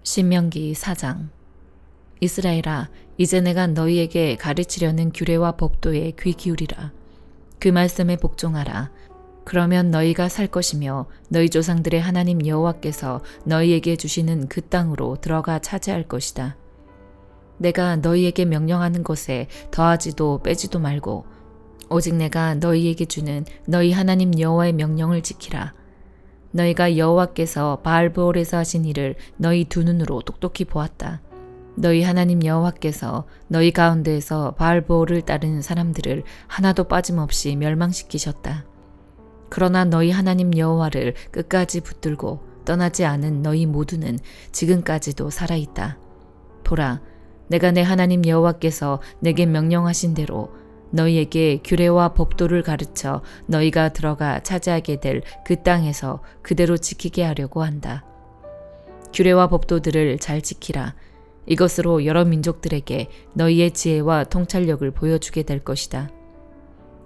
신명기 4장. 이스라엘아, 이제 내가 너희에게 가르치려는 규례와 법도에 귀 기울이라. 그 말씀에 복종하라. 그러면 너희가 살 것이며 너희 조상들의 하나님 여호와께서 너희에게 주시는 그 땅으로 들어가 차지할 것이다. 내가 너희에게 명령하는 것에 더하지도 빼지도 말고 오직 내가 너희에게 주는 너희 하나님 여호와의 명령을 지키라. 너희가 여호와께서 바알브올에서 하신 일을 너희 두 눈으로 똑똑히 보았다. 너희 하나님 여호와께서 너희 가운데에서 바알브올을 따르는 사람들을 하나도 빠짐없이 멸망시키셨다. 그러나 너희 하나님 여호와를 끝까지 붙들고 떠나지 않은 너희 모두는 지금까지도 살아있다. 보라, 내가 내 하나님 여호와께서 내게 명령하신 대로 너희에게 규례와 법도를 가르쳐 너희가 들어가 차지하게 될 그 땅에서 그대로 지키게 하려고 한다. 규례와 법도들을 잘 지키라. 이것으로 여러 민족들에게 너희의 지혜와 통찰력을 보여주게 될 것이다.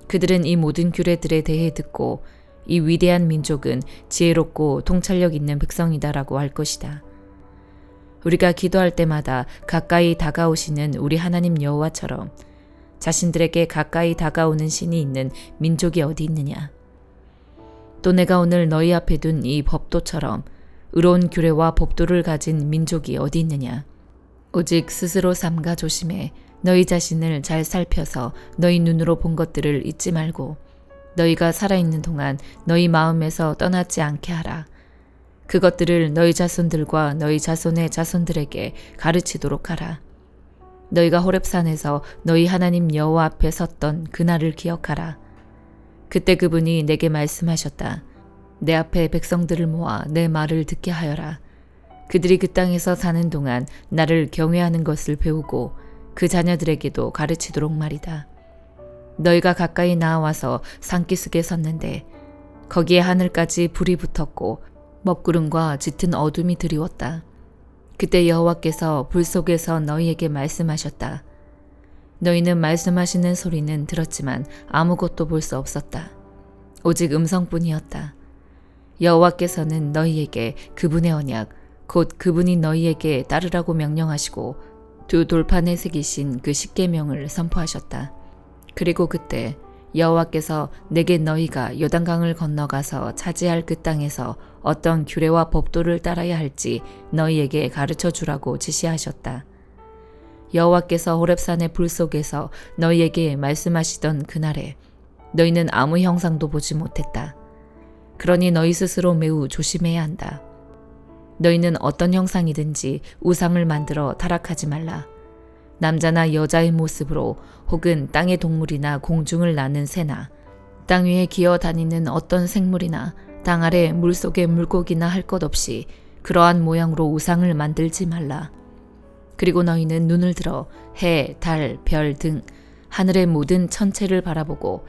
그들은 이 모든 규례들에 대해 듣고 이 위대한 민족은 지혜롭고 통찰력 있는 백성이다라고 할 것이다. 우리가 기도할 때마다 가까이 다가오시는 우리 하나님 여호와처럼 자신들에게 가까이 다가오는 신이 있는 민족이 어디 있느냐. 또 내가 오늘 너희 앞에 둔 이 법도처럼 의로운 규례와 법도를 가진 민족이 어디 있느냐. 오직 스스로 삼가 조심해 너희 자신을 잘 살펴서 너희 눈으로 본 것들을 잊지 말고 너희가 살아있는 동안 너희 마음에서 떠나지 않게 하라. 그것들을 너희 자손들과 너희 자손의 자손들에게 가르치도록 하라. 너희가 호렙산에서 너희 하나님 여호와 앞에 섰던 그날을 기억하라. 그때 그분이 내게 말씀하셨다. 내 앞에 백성들을 모아 내 말을 듣게 하여라. 그들이 그 땅에서 사는 동안 나를 경외하는 것을 배우고 그 자녀들에게도 가르치도록 말이다. 너희가 가까이 나와서 산기슭에 섰는데 거기에 하늘까지 불이 붙었고 먹구름과 짙은 어둠이 드리웠다. 그때 여호와께서 불 속에서 너희에게 말씀하셨다. 너희는 말씀하시는 소리는 들었지만 아무것도 볼 수 없었다. 오직 음성뿐이었다. 여호와께서는 너희에게 그분의 언약, 곧 그분이 너희에게 따르라고 명령하시고 두 돌판에 새기신 그 십계명을 선포하셨다. 그리고 그때 여호와께서 내게 너희가 요단강을 건너가서 차지할 그 땅에서 어떤 규례와 법도를 따라야 할지 너희에게 가르쳐 주라고 지시하셨다. 여호와께서 호렙산의 불 속에서 너희에게 말씀하시던 그날에 너희는 아무 형상도 보지 못했다. 그러니 너희 스스로 매우 조심해야 한다. 너희는 어떤 형상이든지 우상을 만들어 타락하지 말라. 남자나 여자의 모습으로 혹은 땅의 동물이나 공중을 나는 새나 땅 위에 기어다니는 어떤 생물이나 땅 아래 물속의 물고기나 할 것 없이 그러한 모양으로 우상을 만들지 말라. 그리고 너희는 눈을 들어 해, 달, 별 등 하늘의 모든 천체를 바라보고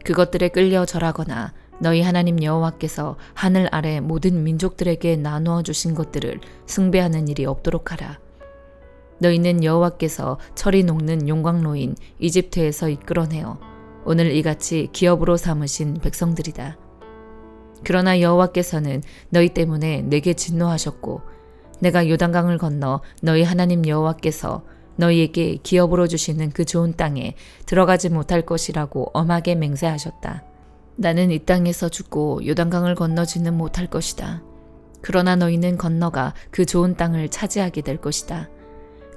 그것들에 끌려 절하거나 너희 하나님 여호와께서 하늘 아래 모든 민족들에게 나누어 주신 것들을 숭배하는 일이 없도록 하라. 너희는 여호와께서 철이 녹는 용광로인 이집트에서 이끌어내어 오늘 이같이 기업으로 삼으신 백성들이다. 그러나 여호와께서는 너희 때문에 내게 진노하셨고 내가 요단강을 건너 너희 하나님 여호와께서 너희에게 기업으로 주시는 그 좋은 땅에 들어가지 못할 것이라고 엄하게 맹세하셨다. 나는 이 땅에서 죽고 요단강을 건너지는 못할 것이다. 그러나 너희는 건너가 그 좋은 땅을 차지하게 될 것이다.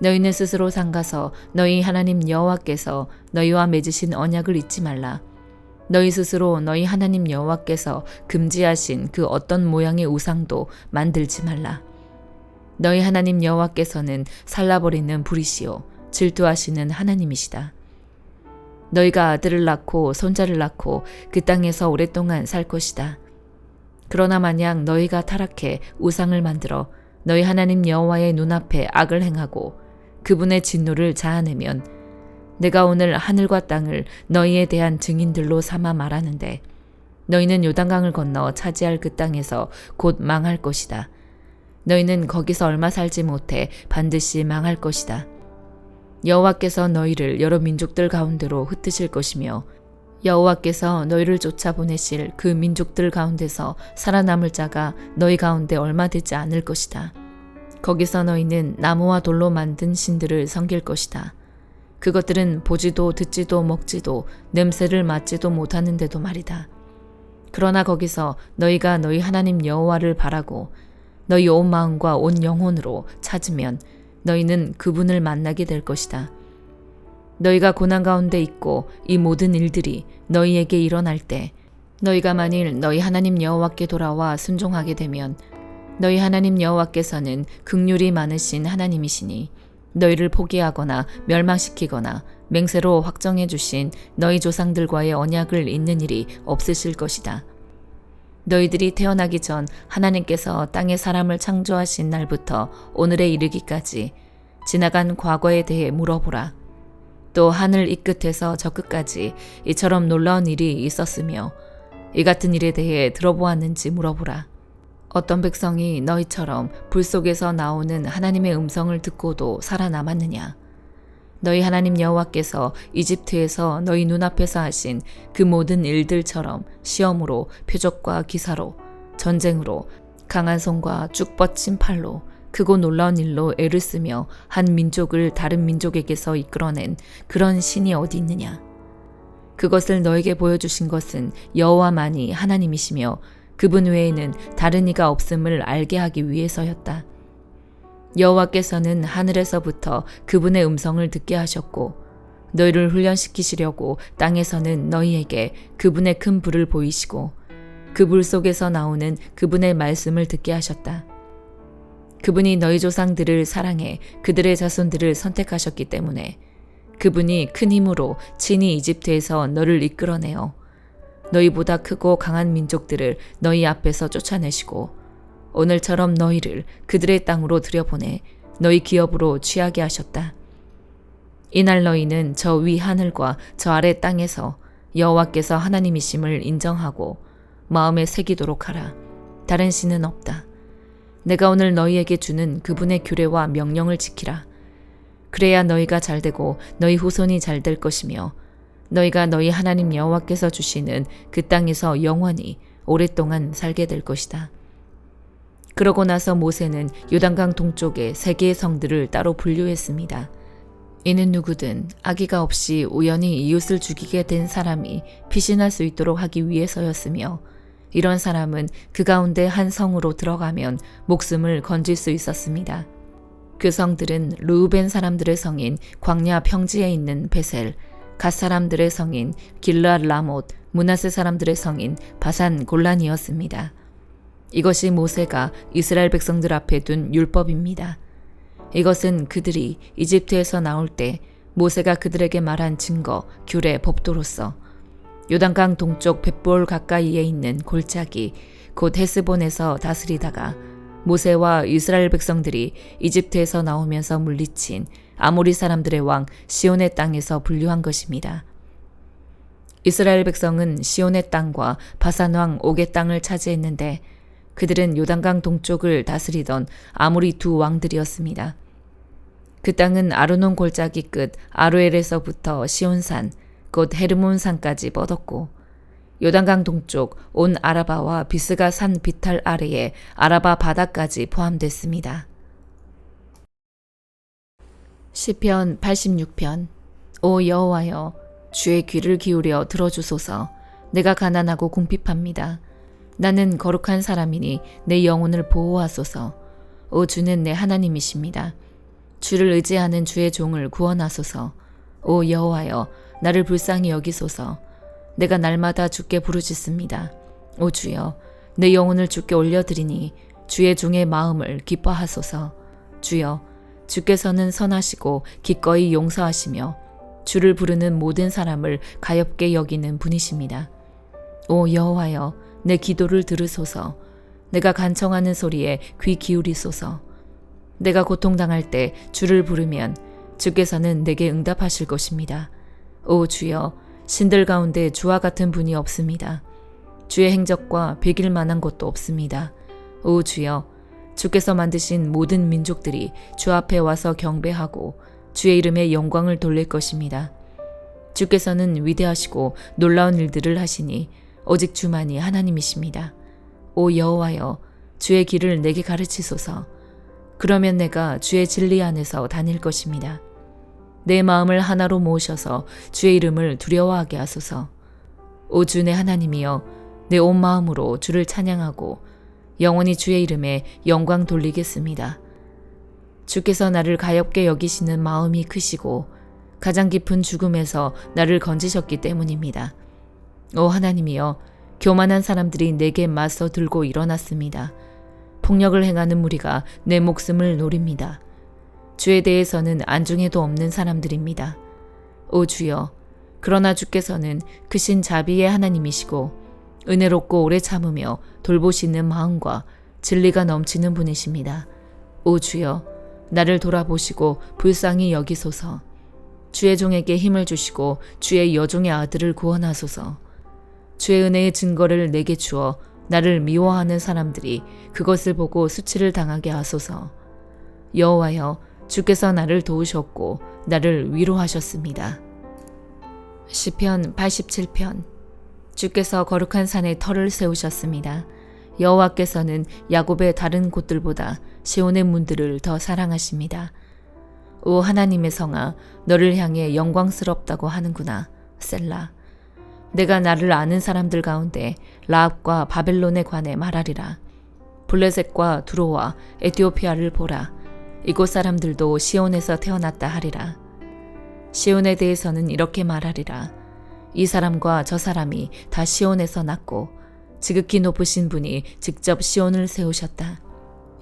너희는 스스로 삼가서 너희 하나님 여호와께서 너희와 맺으신 언약을 잊지 말라. 너희 스스로 너희 하나님 여호와께서 금지하신 그 어떤 모양의 우상도 만들지 말라. 너희 하나님 여호와께서는 살라버리는 불이시요 질투하시는 하나님이시다. 너희가 아들을 낳고 손자를 낳고 그 땅에서 오랫동안 살 것이다. 그러나 만약 너희가 타락해 우상을 만들어 너희 하나님 여호와의 눈앞에 악을 행하고 그분의 진노를 자아내면 내가 오늘 하늘과 땅을 너희에 대한 증인들로 삼아 말하는데 너희는 요단강을 건너 차지할 그 땅에서 곧 망할 것이다. 너희는 거기서 얼마 살지 못해 반드시 망할 것이다. 여호와께서 너희를 여러 민족들 가운데로 흩으실 것이며 여호와께서 너희를 쫓아보내실 그 민족들 가운데서 살아남을 자가 너희 가운데 얼마 되지 않을 것이다. 거기서 너희는 나무와 돌로 만든 신들을 섬길 것이다. 그것들은 보지도 듣지도 먹지도 냄새를 맡지도 못하는데도 말이다. 그러나 거기서 너희가 너희 하나님 여호와를 바라고 너희 온 마음과 온 영혼으로 찾으면 너희는 그분을 만나게 될 것이다. 너희가 고난 가운데 있고 이 모든 일들이 너희에게 일어날 때 너희가 만일 너희 하나님 여호와께 돌아와 순종하게 되면 너희 하나님 여호와께서는 긍휼이 많으신 하나님이시니 너희를 포기하거나 멸망시키거나 맹세로 확정해 주신 너희 조상들과의 언약을 잇는 일이 없으실 것이다. 너희들이 태어나기 전 하나님께서 땅에 사람을 창조하신 날부터 오늘에 이르기까지 지나간 과거에 대해 물어보라. 또 하늘 이 끝에서 저 끝까지 이처럼 놀라운 일이 있었으며 이 같은 일에 대해 들어보았는지 물어보라. 어떤 백성이 너희처럼 불 속에서 나오는 하나님의 음성을 듣고도 살아남았느냐? 너희 하나님 여호와께서 이집트에서 너희 눈앞에서 하신 그 모든 일들처럼 시험으로 표적과 기사로 전쟁으로 강한 손과 쭉 뻗친 팔로 크고 놀라운 일로 애를 쓰며 한 민족을 다른 민족에게서 이끌어낸 그런 신이 어디 있느냐? 그것을 너에게 보여주신 것은 여호와만이 하나님이시며 그분 외에는 다른 이가 없음을 알게 하기 위해서였다. 여호와께서는 하늘에서부터 그분의 음성을 듣게 하셨고 너희를 훈련시키시려고 땅에서는 너희에게 그분의 큰 불을 보이시고 그 불 속에서 나오는 그분의 말씀을 듣게 하셨다. 그분이 너희 조상들을 사랑해 그들의 자손들을 선택하셨기 때문에 그분이 큰 힘으로 친히 이집트에서 너를 이끌어내어 너희보다 크고 강한 민족들을 너희 앞에서 쫓아내시고 오늘처럼 너희를 그들의 땅으로 들여보내 너희 기업으로 취하게 하셨다. 이날 너희는 저 위 하늘과 저 아래 땅에서 여호와께서 하나님이심을 인정하고 마음에 새기도록 하라. 다른 신은 없다. 내가 오늘 너희에게 주는 그분의 규례와 명령을 지키라. 그래야 너희가 잘되고 너희 후손이 잘될 것이며 너희가 너희 하나님 여호와께서 주시는 그 땅에서 영원히 오랫동안 살게 될 것이다. 그러고 나서 모세는 요단강 동쪽에 3개의 성들을 따로 분류했습니다. 이는 누구든 악의가 없이 우연히 이웃을 죽이게 된 사람이 피신할 수 있도록 하기 위해서였으며 이런 사람은 그 가운데 한 성으로 들어가면 목숨을 건질 수 있었습니다. 그 성들은 르우벤 사람들의 성인 광야 평지에 있는 베셀, 갓 사람들의 성인 길르앗 라못, 므낫세 사람들의 성인 바산 골란이었습니다. 이것이 모세가 이스라엘 백성들 앞에 둔 율법입니다. 이것은 그들이 이집트에서 나올 때 모세가 그들에게 말한 증거, 규례, 법도로서 요단강 동쪽 벳볼 가까이에 있는 골짜기 곧 헤스본에서 다스리다가 모세와 이스라엘 백성들이 이집트에서 나오면서 물리친 아모리 사람들의 왕 시온의 땅에서 분류한 것입니다. 이스라엘 백성은 시온의 땅과 바산 왕 옥의 땅을 차지했는데 그들은 요단강 동쪽을 다스리던 아모리 2 왕들이었습니다. 그 땅은 아르논 골짜기 끝 아로엘에서부터 시온산 곧 헤르몬산까지 뻗었고 요단강 동쪽 온 아라바와 비스가 산 비탈 아래에 아라바 바다까지 포함됐습니다. 시편 86편. 오 여호와여, 주의 귀를 기울여 들어주소서. 내가 가난하고 궁핍합니다. 나는 거룩한 사람이니 내 영혼을 보호하소서. 오 주는 내 하나님이십니다. 주를 의지하는 주의 종을 구원하소서. 오 여호와여, 나를 불쌍히 여기소서. 내가 날마다 주께 부르짖습니다. 오 주여, 내 영혼을 주께 올려드리니 주의 종의 마음을 기뻐하소서. 주여, 주께서는 선하시고 기꺼이 용서하시며 주를 부르는 모든 사람을 가엾게 여기는 분이십니다. 오 여호와여, 내 기도를 들으소서. 내가 간청하는 소리에 귀 기울이소서. 내가 고통당할 때 주를 부르면 주께서는 내게 응답하실 것입니다. 오 주여, 신들 가운데 주와 같은 분이 없습니다. 주의 행적과 베길 만한 것도 없습니다. 오 주여, 주께서 만드신 모든 민족들이 주 앞에 와서 경배하고 주의 이름에 영광을 돌릴 것입니다. 주께서는 위대하시고 놀라운 일들을 하시니 오직 주만이 하나님이십니다. 오 여호와여, 주의 길을 내게 가르치소서. 그러면 내가 주의 진리 안에서 다닐 것입니다. 내 마음을 하나로 모으셔서 주의 이름을 두려워하게 하소서. 오 주 내 하나님이여, 내 온 마음으로 주를 찬양하고 영원히 주의 이름에 영광 돌리겠습니다. 주께서 나를 가엾게 여기시는 마음이 크시고 가장 깊은 죽음에서 나를 건지셨기 때문입니다. 오 하나님이여, 교만한 사람들이 내게 맞서 들고 일어났습니다. 폭력을 행하는 무리가 내 목숨을 노립니다. 주에 대해서는 안중에도 없는 사람들입니다. 오 주여, 그러나 주께서는 크신 자비의 하나님이시고 은혜롭고 오래 참으며 돌보시는 마음과 진리가 넘치는 분이십니다. 오 주여, 나를 돌아보시고 불쌍히 여기소서. 주의 종에게 힘을 주시고 주의 여종의 아들을 구원하소서. 주의 은혜의 증거를 내게 주어 나를 미워하는 사람들이 그것을 보고 수치를 당하게 하소서. 여호와여, 주께서 나를 도우셨고 나를 위로하셨습니다. 시편 87편. 주께서 거룩한 산에 터를 세우셨습니다. 여호와께서는 야곱의 다른 곳들보다 시온의 문들을 더 사랑하십니다. 오 하나님의 성아, 너를 향해 영광스럽다고 하는구나. 셀라. 내가 나를 아는 사람들 가운데 라합과 바벨론에 관해 말하리라. 블레셋과 두로와 에티오피아를 보라. 이곳 사람들도 시온에서 태어났다 하리라. 시온에 대해서는 이렇게 말하리라. 이 사람과 저 사람이 다 시온에서 났고 지극히 높으신 분이 직접 시온을 세우셨다.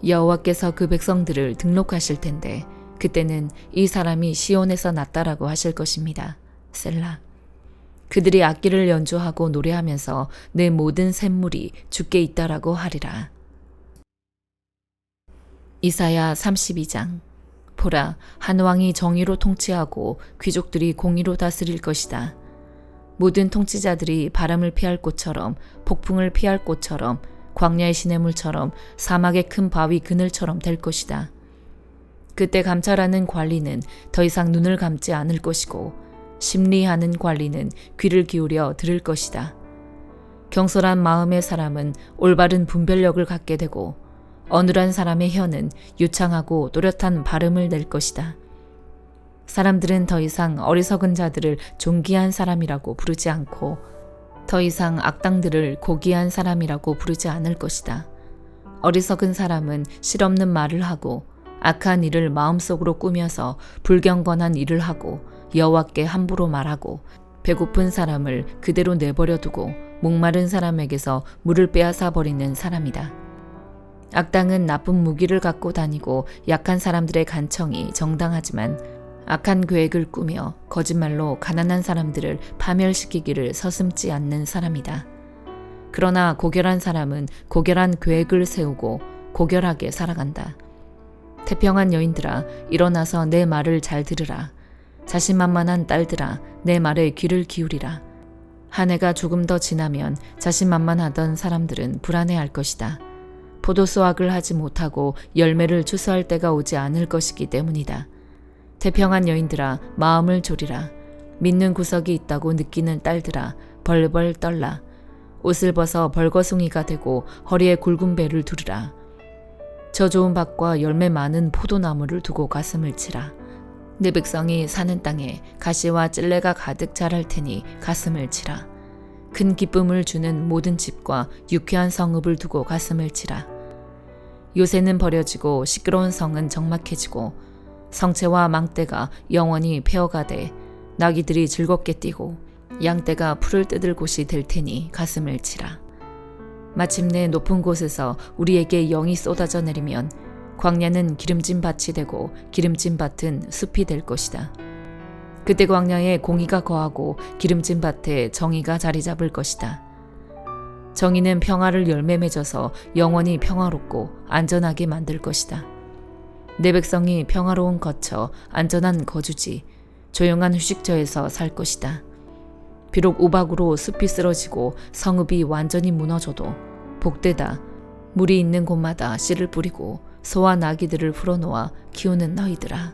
여호와께서 그 백성들을 등록하실 텐데 그때는 이 사람이 시온에서 났다라고 하실 것입니다. 셀라. 그들이 악기를 연주하고 노래하면서 내 모든 샘물이 주께 있다라고 하리라. 이사야 32장. 보라, 한 왕이 정의로 통치하고 귀족들이 공의로 다스릴 것이다. 모든 통치자들이 바람을 피할 꽃처럼, 폭풍을 피할 꽃처럼, 광야의 시냇물처럼, 사막의 큰 바위 그늘처럼 될 것이다. 그때 감찰하는 관리는 더 이상 눈을 감지 않을 것이고 심리하는 관리는 귀를 기울여 들을 것이다. 경솔한 마음의 사람은 올바른 분별력을 갖게 되고 어눌한 사람의 혀는 유창하고 또렷한 발음을 낼 것이다. 사람들은 더 이상 어리석은 자들을 존귀한 사람이라고 부르지 않고 더 이상 악당들을 고귀한 사람이라고 부르지 않을 것이다. 어리석은 사람은 실없는 말을 하고 악한 일을 마음속으로 꾸며서 불경건한 일을 하고 여호와께 함부로 말하고 배고픈 사람을 그대로 내버려 두고 목마른 사람에게서 물을 빼앗아 버리는 사람이다. 악당은 나쁜 무기를 갖고 다니고 약한 사람들의 간청이 정당하지만 악한 계획을 꾸며 거짓말로 가난한 사람들을 파멸시키기를 서슴지 않는 사람이다. 그러나 고결한 사람은 고결한 계획을 세우고 고결하게 살아간다. 태평한 여인들아, 일어나서 내 말을 잘 들으라. 자신만만한 딸들아, 내 말에 귀를 기울이라. 한 해가 조금 더 지나면 자신만만하던 사람들은 불안해할 것이다. 포도 수확을 하지 못하고 열매를 추수할 때가 오지 않을 것이기 때문이다. 태평한 여인들아, 마음을 졸이라. 믿는 구석이 있다고 느끼는 딸들아, 벌벌 떨라. 옷을 벗어 벌거숭이가 되고 허리에 굵은 배를 두르라. 저 좋은 밭과 열매 많은 포도나무를 두고 가슴을 치라. 내 백성이 사는 땅에 가시와 찔레가 가득 자랄 테니 가슴을 치라. 큰 기쁨을 주는 모든 집과 유쾌한 성읍을 두고 가슴을 치라. 요새는 버려지고 시끄러운 성은 적막해지고 성체와 망대가 영원히 폐허가되 나귀들이 즐겁게 뛰고 양떼가 풀을 뜯을 곳이 될 테니 가슴을 치라. 마침내 높은 곳에서 우리에게 영이 쏟아져 내리면 광야는 기름진 밭이 되고 기름진 밭은 숲이 될 것이다. 그때 광야에 공의가 거하고 기름진 밭에 정의가 자리 잡을 것이다. 정의는 평화를 열매 맺어서 영원히 평화롭고 안전하게 만들 것이다. 내 백성이 평화로운 거처, 안전한 거주지, 조용한 휴식처에서 살 것이다. 비록 우박으로 숲이 쓰러지고 성읍이 완전히 무너져도 복되다. 물이 있는 곳마다 씨를 뿌리고 소와 나귀들을 풀어놓아 키우는 너희들아.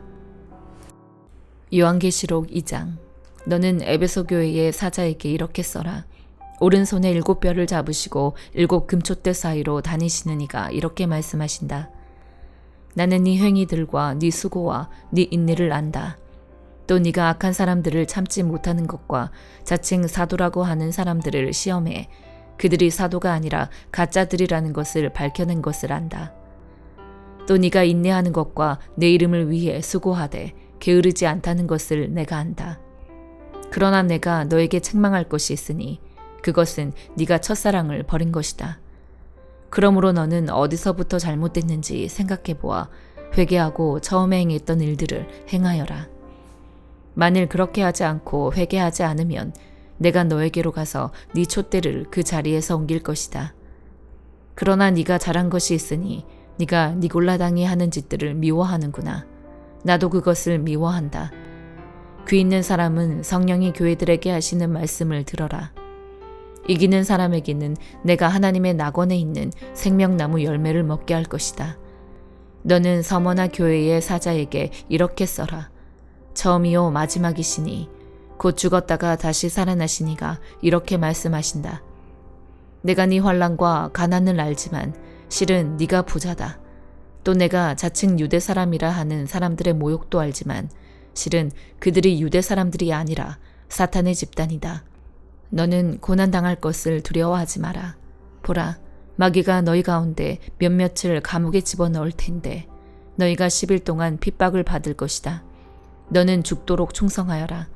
요한계시록 2장. 너는 에베소 교회의 사자에게 이렇게 써라. 오른손에 7뼈를 잡으시고 7 금촛대 사이로 다니시는 이가 이렇게 말씀하신다. 나는 네 행위들과 네 수고와 네 인내를 안다. 또 네가 악한 사람들을 참지 못하는 것과 자칭 사도라고 하는 사람들을 시험해 그들이 사도가 아니라 가짜들이라는 것을 밝혀낸 것을 안다. 또 네가 인내하는 것과 내 이름을 위해 수고하되 게으르지 않다는 것을 내가 안다. 그러나 내가 너에게 책망할 것이 있으니 그것은 네가 첫사랑을 버린 것이다. 그러므로 너는 어디서부터 잘못됐는지 생각해보아 회개하고 처음에 행했던 일들을 행하여라. 만일 그렇게 하지 않고 회개하지 않으면 내가 너에게로 가서 네 촛대를 그 자리에서 옮길 것이다. 그러나 네가 잘한 것이 있으니 네가 니골라당이 하는 짓들을 미워하는구나. 나도 그것을 미워한다. 귀 있는 사람은 성령이 교회들에게 하시는 말씀을 들어라. 이기는 사람에게는 내가 하나님의 낙원에 있는 생명나무 열매를 먹게 할 것이다. 너는 서머나 교회의 사자에게 이렇게 써라. 처음이요 마지막이시니 곧 죽었다가 다시 살아나시니가 이렇게 말씀하신다. 내가 네 환난과 가난을 알지만 실은 네가 부자다. 또 내가 자칭 유대 사람이라 하는 사람들의 모욕도 알지만 실은 그들이 유대 사람들이 아니라 사탄의 집단이다. 너는 고난당할 것을 두려워하지 마라. 보라, 마귀가 너희 가운데 몇몇을 감옥에 집어넣을 텐데 너희가 10일 동안 핍박을 받을 것이다. 너는 죽도록 충성하여라.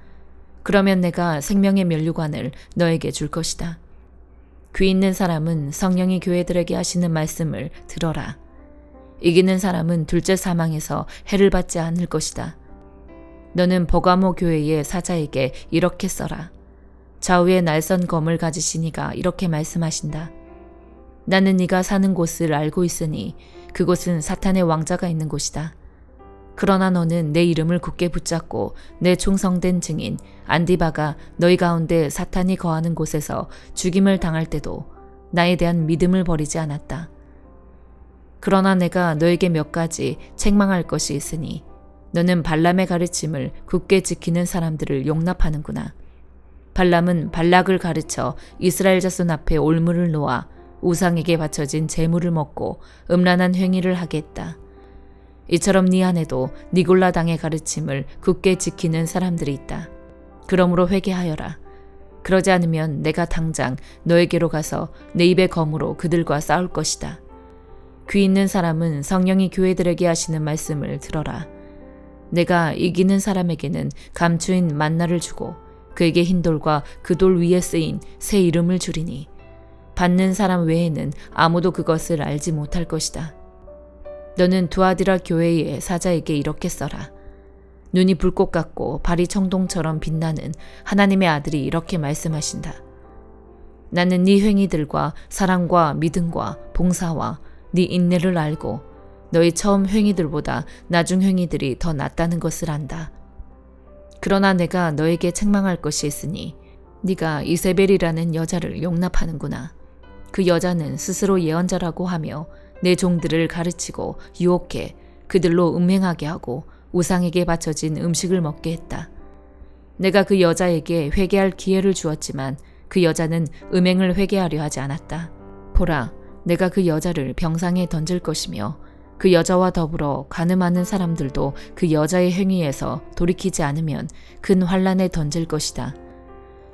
그러면 내가 생명의 면류관을 너에게 줄 것이다. 귀 있는 사람은 성령이 교회들에게 하시는 말씀을 들어라. 이기는 사람은 둘째 사망에서 해를 받지 않을 것이다. 너는 버가모 교회의 사자에게 이렇게 써라. 좌우에 날선 검을 가지시니가 이렇게 말씀하신다. 나는 네가 사는 곳을 알고 있으니 그곳은 사탄의 왕자가 있는 곳이다. 그러나 너는 내 이름을 굳게 붙잡고 내 충성된 증인 안디바가 너희 가운데 사탄이 거하는 곳에서 죽임을 당할 때도 나에 대한 믿음을 버리지 않았다. 그러나 내가 너에게 몇 가지 책망할 것이 있으니 너는 발람의 가르침을 굳게 지키는 사람들을 용납하는구나. 발람은 발락을 가르쳐 이스라엘 자손 앞에 올무를 놓아 우상에게 바쳐진 제물을 먹고 음란한 행위를 하게 했다. 이처럼 네 안에도 니골라 당의 가르침을 굳게 지키는 사람들이 있다. 그러므로 회개하여라. 그러지 않으면 내가 당장 너에게로 가서 내 입의 검으로 그들과 싸울 것이다. 귀 있는 사람은 성령이 교회들에게 하시는 말씀을 들어라. 내가 이기는 사람에게는 감추인 만나를 주고 그에게 흰 돌과 그 돌 위에 쓰인 새 이름을 주리니 받는 사람 외에는 아무도 그것을 알지 못할 것이다. 너는 두아디라 교회의 사자에게 이렇게 써라. 눈이 불꽃 같고 발이 청동처럼 빛나는 하나님의 아들이 이렇게 말씀하신다. 나는 네 행위들과 사랑과 믿음과 봉사와 네 인내를 알고 너희 처음 행위들보다 나중 행위들이 더 낫다는 것을 안다. 그러나 내가 너에게 책망할 것이 있으니 네가 이세벨이라는 여자를 용납하는구나. 그 여자는 스스로 예언자라고 하며 내 종들을 가르치고 유혹해 그들로 음행하게 하고 우상에게 바쳐진 음식을 먹게 했다. 내가 그 여자에게 회개할 기회를 주었지만 그 여자는 음행을 회개하려 하지 않았다. 보라, 내가 그 여자를 병상에 던질 것이며 그 여자와 더불어 가늠하는 사람들도 그 여자의 행위에서 돌이키지 않으면 큰 환란에 던질 것이다.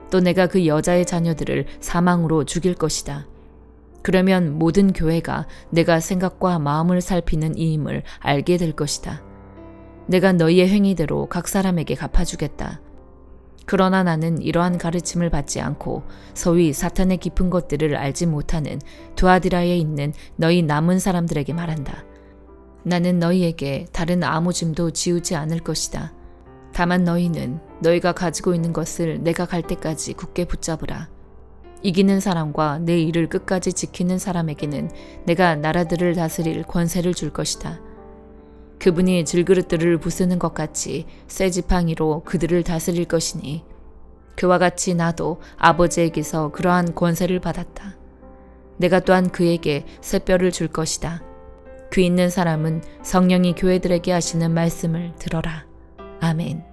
또 내가 그 여자의 자녀들을 사망으로 죽일 것이다. 그러면 모든 교회가 내가 생각과 마음을 살피는 이임을 알게 될 것이다. 내가 너희의 행위대로 각 사람에게 갚아주겠다. 그러나 나는 이러한 가르침을 받지 않고 소위 사탄의 깊은 것들을 알지 못하는 두아디라에 있는 너희 남은 사람들에게 말한다. 나는 너희에게 다른 아무 짐도 지우지 않을 것이다. 다만 너희는 너희가 가지고 있는 것을 내가 갈 때까지 굳게 붙잡으라. 이기는 사람과 내 일을 끝까지 지키는 사람에게는 내가 나라들을 다스릴 권세를 줄 것이다. 그분이 질그릇들을 부수는 것 같이 쇠 지팡이로 그들을 다스릴 것이니 그와 같이 나도 아버지에게서 그러한 권세를 받았다. 내가 또한 그에게 쇠뼈를 줄 것이다. 귀 있는 사람은 성령이 교회들에게 하시는 말씀을 들어라. 아멘.